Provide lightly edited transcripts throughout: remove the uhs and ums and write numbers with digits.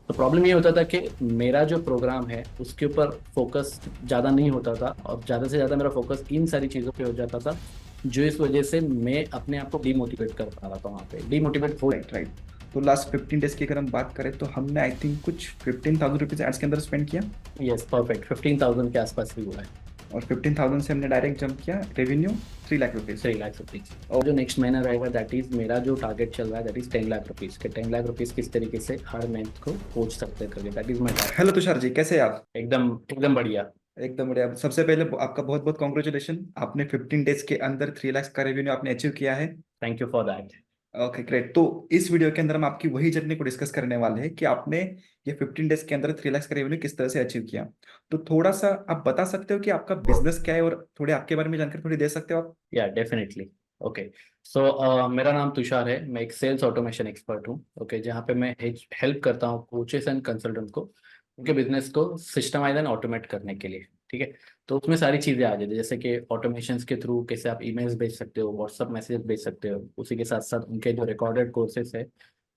तो प्रॉब्लम ये होता था कि मेरा जो प्रोग्राम है उसके ऊपर फोकस ज़्यादा नहीं होता था, और ज़्यादा से ज़्यादा मेरा फोकस इन सारी चीज़ों पे हो जाता था, जो इस वजह से मैं अपने आप को डिमोटिवेट कर पा रहा था, वहाँ पे डिमोटिवेट हो। Right right. तो लास्ट 15 डेज की अगर हम बात करें तो हमने आई थिंक कुछ 15,000 रुपीज एड्स के अंदर स्पेंड किया। यस, परफेक्ट, 15,000 के आसपास ही हुआ है। और 15,000 से हमने डायरेक्ट जंप किया revenue 3 lakh rupees. 3 lakh rupees. और जो नेक्स्ट महीना रहेगा, दैट इज मेरा जो टारगेट चल रहा है, दैट इज 10 लाख रुपीज के 10 लाख रुपीज किस तरीके से हर मंथ को पहुंच सकते हैं करके, that is my target. Hello Tushar ji, कैसे हैं आप? एकदम एकदम बढ़िया। एकदम बढ़िया। सबसे पहले आपका बहुत बहुत कॉन्ग्रेचुलेशन, आपने 15 डेज के अंदर 3 लाख का रेवेन्यू आपने अचीव किया है। Thank you for that. Okay great. तो इस वीडियो के अंदर हम आपकी वही जर्नी को डिस्कस करने वाले हैं कि आपने ये 15 डेज के अंदर 3 लाख का रेवेन्यू किस तरह से अचीव किया। तो थोड़ा सा आप बता सकते हो कि आपका बिजनेस क्या है और थोड़े आपके बारे में जानकारी थोड़ी दे सकते हो आप? या डेफिनेटली। ओके। सो मेरा नाम तुषार है, मैं एक सेल्स ऑटोमेशन एक्सपर्ट हूँ। ओके, जहाँ पे मैं हेल्प करता हूँ कोचेस एंड कंसल्टेंट को उनके बिजनेस को सिस्टमाइज एंड ऑटोमेट करने के लिए। ठीक है। तो उसमें सारी चीज़ें आ जाती है, जैसे कि ऑटोमेशन के थ्रू कैसे आप ईमेल्स भेज सकते हो, व्हाट्सअप मैसेज भेज सकते हो, उसी के साथ साथ उनके जो रिकॉर्डेड कोर्सेज है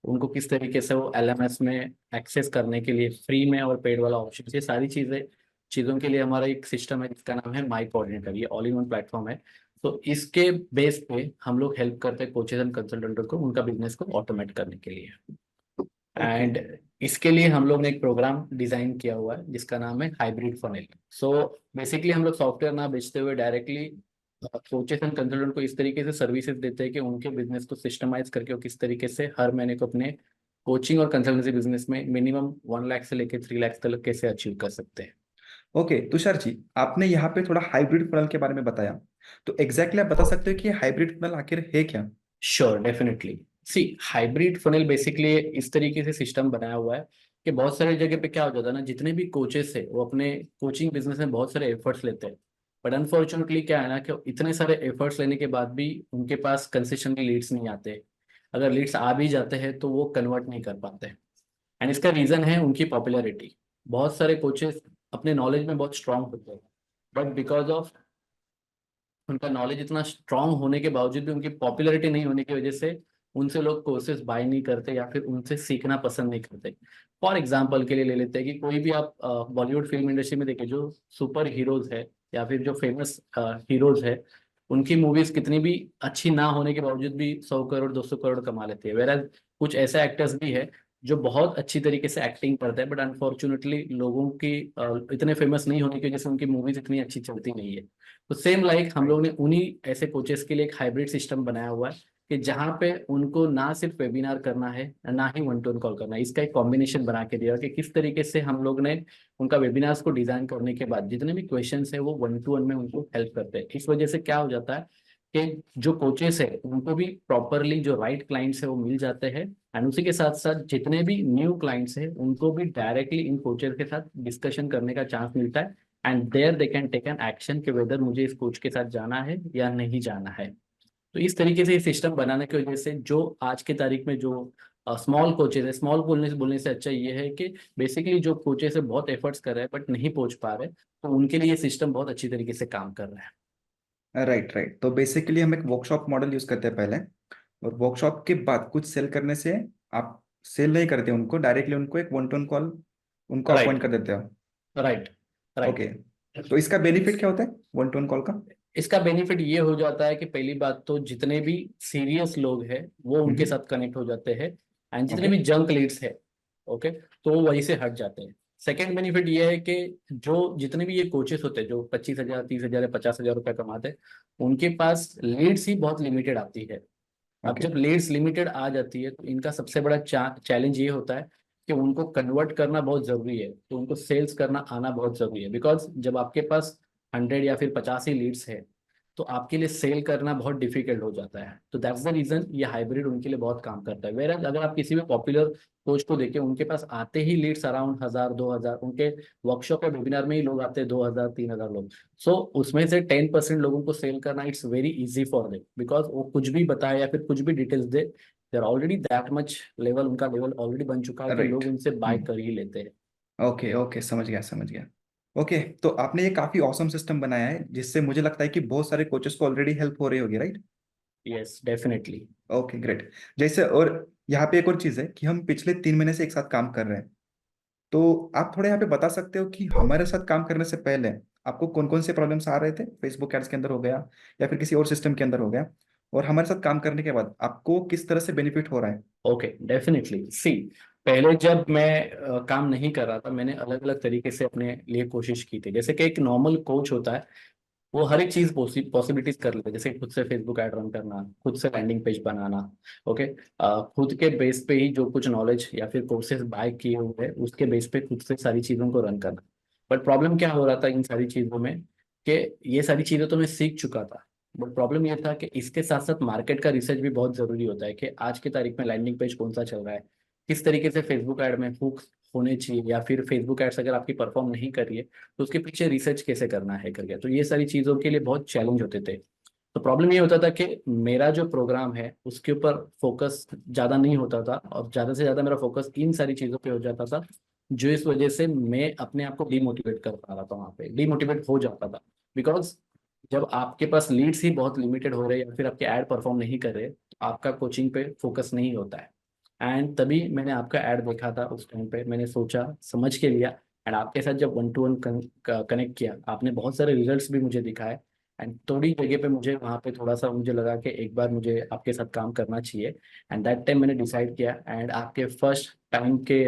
उनको किस तरीके से वो एलएमएस में एक्सेस करने के लिए फ्री में और पेड वाला ऑप्शन, ये सारी चीज़ों के लिए हमारा एक सिस्टम है जिसका नाम है माई कोऑर्डिनेटर। ये ऑल इन वन प्लेटफॉर्म है। तो इसके बेस पे हम लोग हेल्प करते हैं कोचेज एंड कंसल्टेंट को उनका बिजनेस को ऑटोमेट करने के लिए। ओके। एंड इसके लिए हम लोग ने एक प्रोग्राम डिजाइन किया हुआ है जिसका नाम है हाइब्रिड फनेल। सो बेसिकली हम लोग सॉफ्टवेयर ना बेचते हुए डायरेक्टली कोचेस एंड कंसल्टेंट को इस तरीके से सर्विसेज देते हैं कि उनके बिजनेस को सिस्टमाइज करके वो किस तरीके से हर महीने को अपने कोचिंग और कंसल्टेंसी बिजनेस में मिनिमम 1 लाख से लेकर 3 लाख तक कैसे अचीव कर सकते हैं। ओके तुषार जी, आपने यहाँ पे थोड़ा हाइब्रिड फनल के बारे में बताया, तो एग्जैक्टली आप बता सकते हो कि हाइब्रिड फनल आखिर है क्या? Sure, definitely. See, hybrid funnel basically इस तरीके से सिस्टम बनाया हुआ है कि बहुत सारी जगह पे क्या हो जाता है ना, जितने भी कोचेस है वो अपने कोचिंग बिजनेस में बहुत सारे एफर्ट्स लेते हैं। बट अनफॉर्चुनेटली क्या है ना कि इतने सारे एफर्ट्स लेने के बाद भी उनके पास कंसिस्टेंटली लीड्स नहीं आते। अगर लीड्स आ भी जाते हैं तो वो कन्वर्ट नहीं कर पाते। एंड इसका रीजन है उनकी पॉपुलैरिटी। बहुत सारे कोचेस अपने नॉलेज में बहुत स्ट्रांग होते हैं, बट बिकॉज ऑफ उनका नॉलेज इतना स्ट्रांग होने के बावजूद भी उनकी पॉपुलैरिटी नहीं होने की वजह से उनसे लोग कोर्सेज बाय नहीं करते या फिर उनसे सीखना पसंद नहीं करते। फॉर एग्जाम्पल के लिए ले लेते हैं कि कोई भी आप बॉलीवुड फिल्म इंडस्ट्री में देखें, जो सुपर हीरोज है या फिर जो फेमस हीरोज है, उनकी मूवीज कितनी भी अच्छी ना होने के बावजूद भी 100 करोड़ 200 करोड़ कमा लेती है। वेर कुछ ऐसे एक्टर्स भी है जो बहुत अच्छी तरीके से एक्टिंग करते हैं, बट अनफॉर्चुनेटली लोगों की इतने फेमस नहीं होने की वजह से उनकी मूवीज इतनी अच्छी चलती नहीं है। तो सेम लाइक हम लोग ने राइट। उन्हीं ऐसे कोचेस के लिए एक हाइब्रिड सिस्टम बनाया हुआ है कि जहाँ पे उनको ना सिर्फ वेबिनार करना है ना ही वन टू वन कॉल करना है, इसका एक कॉम्बिनेशन बना के दिया कि किस तरीके से हम लोग ने उनका वेबिनार्स को डिजाइन करने के बाद जितने भी क्वेश्चंस है वो वन टू वन में उनको हेल्प करते हैं। इस वजह से क्या हो जाता है कि जो कोचेस है उनको भी प्रॉपरली जो राइट क्लाइंट्स है वो मिल जाते हैं। एंड उसी के साथ साथ जितने भी न्यू क्लाइंट्स है उनको भी डायरेक्टली इन कोचेस के साथ डिस्कशन करने का चांस मिलता है। And there they can take an action कि वेदर मुझे इस कोच के साथ जाना है या नहीं जाना है। तो इस तरीके से ये सिस्टम बनाने की वजह से जो आज के तारीख में जो स्मॉल कोचेज है, स्मॉल बोलने से अच्छा ये है कि बेसिकली जो कोचेज है बहुत एफर्ट्स कर रहे हैं बट नहीं पहुंच पा रहे, तो उनके लिए ये सिस्टम बहुत अच्छी तरीके से काम कर रहा है। Right right. तो बेसिकली हम एक वर्कशॉप मॉडल यूज करते हैं पहले, और वर्कशॉप के बाद कुछ सेल करने से आप सेल नहीं करते उनको, डायरेक्टली उनको एक वन टू वन कॉल उनको अपॉइंट राइट, कर देते हो। Right, okay. राइट। तो इसका बेनिफिट क्या होता है वन टू वन कॉल का? इसका बेनिफिट ये हो जाता है कि पहली बात तो जितने भी सीरियस लोग हैं वो उनके हम्म। साथ कनेक्ट हो जाते हैं। एंड जितने ओके। भी जंक लीड्स है, ओके, तो वो वहीं से हट जाते हैं। सेकेंड बेनिफिट ये है कि जो जितने भी ये कोचेस होते हैं जो 25,000 30,000 या 50,000 रुपये कमाते हैं, उनके पास लीड्स ही बहुत लिमिटेड आती है। अब ओके। जब लीड्स लिमिटेड आ जाती है तो इनका सबसे बड़ा चैलेंज ये होता है कि उनको कन्वर्ट करना बहुत जरूरी है, तो उनको सेल्स करना आना बहुत जरूरी है। बिकॉज जब आपके पास 100 या फिर 50 ही लीड्स है तो आपके लिए सेल करना बहुत डिफिकल्ट हो जाता है। तो दैट्स द रीजन ये हाइब्रिड उनके लिए बहुत काम करता है। वेर अगर आप किसी भी पॉपुलर कोच को देखें, उनके पास आते ही लीड्स अराउंड 1,000 2,000, उनके वर्कशॉप या वेबिनार में ही लोग आते हैं 2,000 3,000 लोग। सो उसमें से 10% लोगों को सेल करना it's very easy for them, because वो कुछ भी बताए या फिर कुछ भी डिटेल्स दे, they are already that much level, उनका लेवल ऑलरेडी बन चुका है कि राइट। लोग उनसे बाय हम्म। कर ही लेते हैं। ओके ओके, समझ गया समझ गया। ओके, तो आपने ये काफी औसम सिस्टम बनाया है जिससे मुझे लगता है कि बहुत सारे कोचेस को ऑलरेडी हेल्प हो रही होगी, right? Yes, definitely. Okay great. जैसे और यहाँ पे एक और चीज है कि हम पिछले 3 महीने से एक साथ काम कर रहे हैं। तो आप थोड़ा यहाँ पे बता सकते हो कि हमारे साथ काम करने से पहले आपको कौन कौन से प्रॉब्लम्स आ रहे थे, फेसबुक एड्स के अंदर हो गया या फिर किसी और सिस्टम के अंदर हो गया, और हमारे साथ काम करने के बाद आपको किस तरह से बेनिफिट हो रहा है? ओके, डेफिनेटली सी, पहले जब मैं काम नहीं कर रहा था, मैंने अलग अलग तरीके से अपने लिए कोशिश की थी। जैसे कि एक नॉर्मल कोच होता है, वो हर एक चीज पॉसिबिलिटीज कर लेते हैं, जैसे खुद से फेसबुक ऐड रन करना, खुद से लैंडिंग पेज बनाना। ओके, खुद के बेस पे ही जो कुछ नॉलेज या फिर कोर्सेज बाय किए हुए हैं उसके बेस पे खुद से सारी चीजों को रन करना। बट प्रॉब्लम क्या हो रहा था इन सारी चीजों में, कि ये सारी चीजें तो मैं सीख चुका था, बट प्रॉब्लम ये था कि इसके साथ साथ मार्केट का रिसर्च भी बहुत जरूरी होता है, कि आज की तारीख में लैंडिंग पेज कौन सा चल रहा है, किस तरीके से फेसबुक ऐड में हुक होने चाहिए, या फिर फेसबुक एड्स अगर आपकी परफॉर्म नहीं कर रही है तो उसके पीछे रिसर्च कैसे करना है करके। तो ये सारी चीज़ों के लिए बहुत चैलेंज होते थे। तो प्रॉब्लम ये होता था कि मेरा जो प्रोग्राम है उसके ऊपर फोकस ज़्यादा नहीं होता था, और ज़्यादा से ज़्यादा मेरा फोकस इन सारी चीज़ों पे हो जाता था, जो इस वजह से मैं अपने आप को डीमोटिवेट कर पा रहा था, वहाँ पे डीमोटिवेट हो जाता था। बिकॉज जब आपके पास लीड्स ही बहुत लिमिटेड हो रहे हैं या फिर आपके ऐड परफॉर्म नहीं कर रहे, तो आपका कोचिंग पे फोकस नहीं होता है। एंड तभी मैंने आपका ऐड देखा था, उस टाइम पे मैंने सोचा, समझ के लिया, एंड आपके साथ जब 1 to 1 कनेक्ट किया, आपने बहुत सारे रिजल्ट्स भी मुझे दिखाए। एंड थोड़ी जगह पे मुझे वहाँ पे थोड़ा सा मुझे लगा कि एक बार मुझे आपके साथ काम करना चाहिए। एंड दैट टाइम मैंने डिसाइड किया, एंड आपके फर्स्ट टाइम के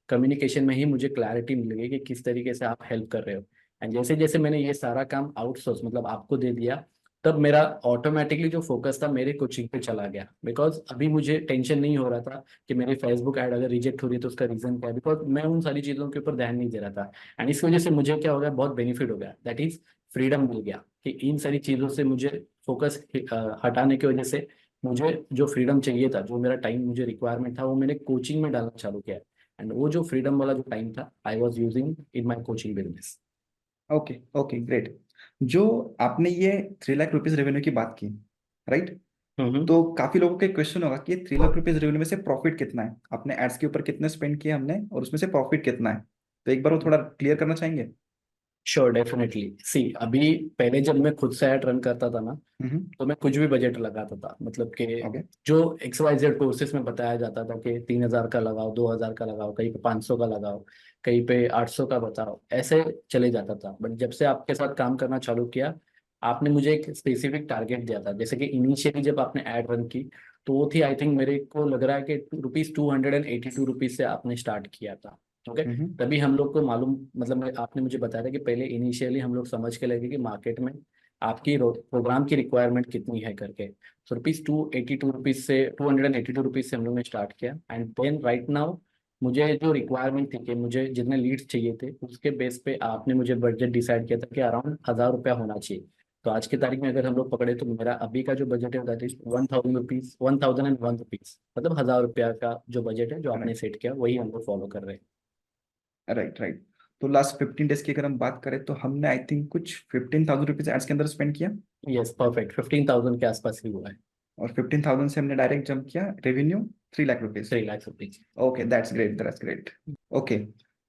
कम्युनिकेशन में ही मुझे क्लैरिटी मिल गई कि किस तरीके से आप हेल्प कर रहे हो। एंड जैसे जैसे मैंने ये सारा काम आउटसोर्स मतलब आपको दे दिया, तब मेरा ऑटोमेटिकली जो फोकस था मेरे कोचिंग पे चला गया। बिकॉज अभी मुझे टेंशन नहीं हो रहा था कि मेरी फेसबुक ऐड अगर रिजेक्ट हो रही है तो उसका रीजन क्या है, बिकॉज मैं उन सारी चीज़ों के ऊपर ध्यान नहीं दे रहा था। एंड इस वजह से मुझे क्या हो गया, बहुत बेनिफिट हो गया, दैट इज फ्रीडम मिल गया, कि इन सारी चीज़ों से मुझे फोकस हटाने की वजह से मुझे जो फ्रीडम चाहिए था, जो मेरा टाइम मुझे रिक्वायरमेंट था, वो मैंने कोचिंग में डालना चालू किया। एंड वो जो फ्रीडम वाला जो टाइम था, I was using in my coaching business. Okay, okay, great. जो आपने ये 3 लाख रुपीज रेवेन्यू की बात की, राइट? हम्म। तो काफी लोगों का क्वेश्चन होगा कि ये 3 लाख रुपीज रेवेन्यू में से प्रॉफिट कितना है, अपने एड्स के ऊपर कितने स्पेंड किए हमने और उसमें से प्रॉफिट कितना है? तो एक बार वो थोड़ा क्लियर करना चाहेंगे? श्योर, डेफिनेटली सी, अभी पहले जब मैं खुद से ऐड रन करता था ना, हम्म। तो मैं कुछ भी बजट लगाता था, मतलब कि ओके। जो XYZ कोर्सेज में बताया जाता था कि 3,000 का लगाओ, 2,000 का लगाओ, कहीं पे 500 का लगाओ, कहीं पे 800 का बताओ, ऐसे चले जाता था। बट जब से आपके साथ काम करना चालू किया, आपने मुझे एक स्पेसिफिक टारगेट दिया था। जैसे कि इनिशियली जब आपने ऐड रन की, तो वो थी, आई थिंक मेरे को लग रहा है कि ₹282 से आपने स्टार्ट किया था। ओके, हम्म। तभी हम लोग को मालूम, मतलब आपने मुझे बताया था कि पहले इनिशियली हम लोग समझ के लगे कि मार्केट में आपकी प्रोग्राम की रिक्वायरमेंट कितनी है करके। सो ₹282 से ₹282 से हम लोग ने स्टार्ट किया। एंड देन राइट नाउ मुझे जो रिक्वायरमेंट थी, कि मुझे जितने लीड्स चाहिए थे, उसके बेस पे आपने मुझे बजट डिसाइड किया था कि अराउंड ₹1,000 होना चाहिए। तो आज की तारीख में अगर हम लोग पकड़े, तो मेरा अभी का जो बजट है दैट इज ₹1,000, ₹1,001, मतलब ₹1,000 का जो बजट है जो आपने राइट, सेट किया, वही हम लोग फॉलो कर रहे राइट, राइट। तो लास्ट 15 डेज की अगर हम बात करें तो हमने आई थिंक कुछ 15,000 रुपीज एड्स के अंदर स्पेंड किया, हैं। यस, परफेक्ट, 15,000 के आसपास ही हुआ है। और 15,000 से हमने डायरेक्ट जंप किया revenue 3 lakh rupees. ₹3,00,000। Okay, that's great, that's great. Okay,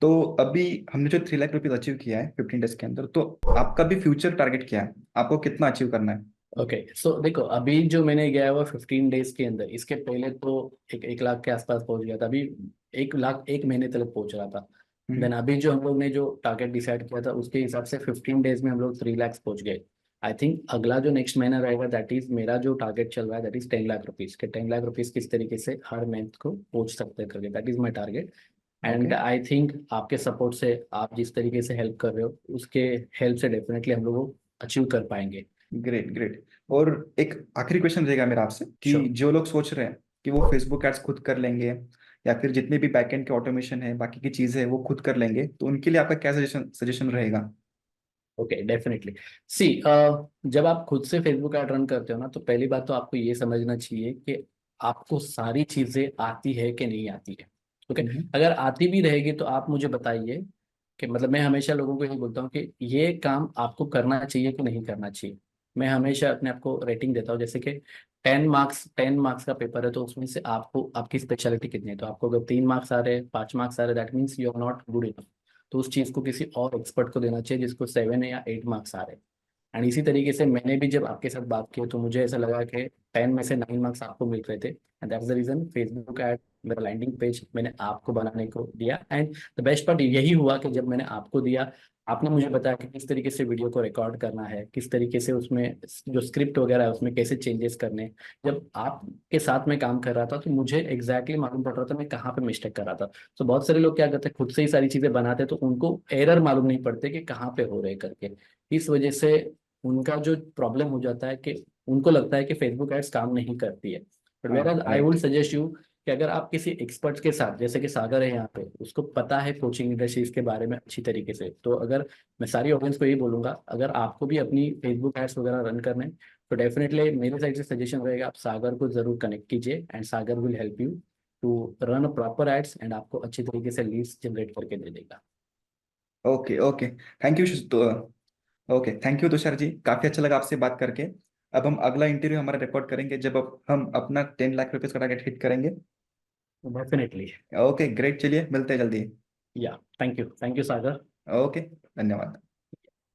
तो अभी हमने जो 3 लाख रुपीज अचीव किया है 15 डेज के अंदर, तो आपका भी फ्यूचर टारगेट क्या है? आपको कितना अचीव करना है? ओके, सो देखो, अभी जो मैंने गया है वो 15 डेज के अंदर, इसके पहले तो 1 लाख के आसपास पहुंच गया था। अभी 1 लाख 1 महीने तक पहुंच रहा था। देन हम्म। अभी जो हम लोग ने जो टारगेट डिसाइड किया था, उसके हिसाब से 15 डेज में हम लोग 3 लाख पहुंच गए। आई थिंक अगला जो नेक्स्ट महीना रहेगा, दैट इज मेरा जो टारगेट चल रहा है, दैट इज ₹10 लाख के। ₹10 लाख किस तरीके से हर मंथ को पहुंच सकते हैं करके, that is my target. Okay, and I think आपके सपोर्ट से, आप जिस तरीके से हेल्प कर रहे हो, उसके हेल्प से डेफिनेटली हम लोग अचीव कर पाएंगे। Great, great. और एक आखिरी क्वेश्चन रहेगा मेरा आपसे कि श्योर। जो लोग सोच रहे हैं कि वो फेसबुक एड्स खुद कर लेंगे या फिर जितने भी बैकएंड के ऑटोमेशन है, बाकी की चीजें हैं, वो खुद कर लेंगे, तो उनके लिए आपका क्या सजेशन सजेशन रहेगा? ओके, डेफिनेटली सी, जब आप खुद से फेसबुक ऐड रन करते हो ना, तो पहली बात तो आपको ये समझना चाहिए कि आपको सारी चीजें आती है कि नहीं आती है। ओके, हम्म। अगर आती भी रहेगी तो आप मुझे बताइए, कि मतलब मैं हमेशा लोगों को यही बोलता हूँ कि ये काम आपको करना चाहिए कि नहीं करना चाहिए। मैं हमेशा अपने आप को रेटिंग देता हूँ, जैसे कि 10 मार्क्स का पेपर है, तो उसमें से आपको आपकी स्पेशलिटी कितनी है। तो आपको अगर 3 मार्क्स आ रहे हैं, 5 मार्क्स आ रहे हैं, that means you are not good enough. तो उस चीज़ को किसी और एक्सपर्ट को देना चाहिए जिसको 7 या 8 मार्क्स आ रहे हैं। एंड इसी तरीके से मैंने भी जब आपके साथ बात की, तो मुझे ऐसा लगा कि 10 में से 9 मार्क्स आपको मिल रहे थे, and that's the reason Facebook ad मेरा लैंडिंग पेज मैंने आपको बनाने को दिया। एंड द बेस्ट पार्ट यही हुआ कि जब मैंने आपको दिया, आपने मुझे बताया कि किस तरीके से वीडियो को रिकॉर्ड करना है, किस तरीके से उसमें जो स्क्रिप्ट वगैरह है उसमें कैसे चेंजेस करने हैं। जब आपके साथ में काम कर रहा था तो मुझे एग्जैक्टली मालूम पड़ रहा था मैं कहाँ पे मिस्टेक कर रहा था। तो बहुत सारे लोग क्या करते हैं, खुद से ही सारी चीजें बनाते हैं, तो उनको एरर मालूम नहीं पड़ते कि कहाँ पे हो रहे करके। इस वजह से उनका जो प्रॉब्लम हो जाता है कि उनको लगता है कि फेसबुक एड्स काम नहीं करती है। बट हाँ, where I would right. Suggest you कि अगर आप किसी एक्सपर्ट के साथ, जैसे कि सागर है यहाँ पे, उसको पता है कोचिंग इंडस्ट्रीज के बारे में अच्छी तरीके से, तो अगर मैं सारी ऑडियंस को यही बोलूंगा, अगर आपको भी अपनी फेसबुक एड्स वगैरह रन करने हैं, तो डेफिनेटली मेरे साइड से सजेशन रहेगा आप सागर को जरूर कनेक्ट कीजिए, and Sagar will help you to run a proper ads, and आपको अच्छी तरीके से लीड्स जनरेट करके दे देगा। Okay, okay. Thank you. Okay, thank you Tushar ji, काफी अच्छा लगा आपसे बात करके। अब हम अगला इंटरव्यू हमारा रिकॉर्ड करेंगे जब अब हम अपना 10 लाख रुपीज का टारगेट हिट करेंगे। डेफिनेटली। ओके, ग्रेट, चलिए मिलते हैं जल्दी। या थैंक यू सागर। ओके, धन्यवाद।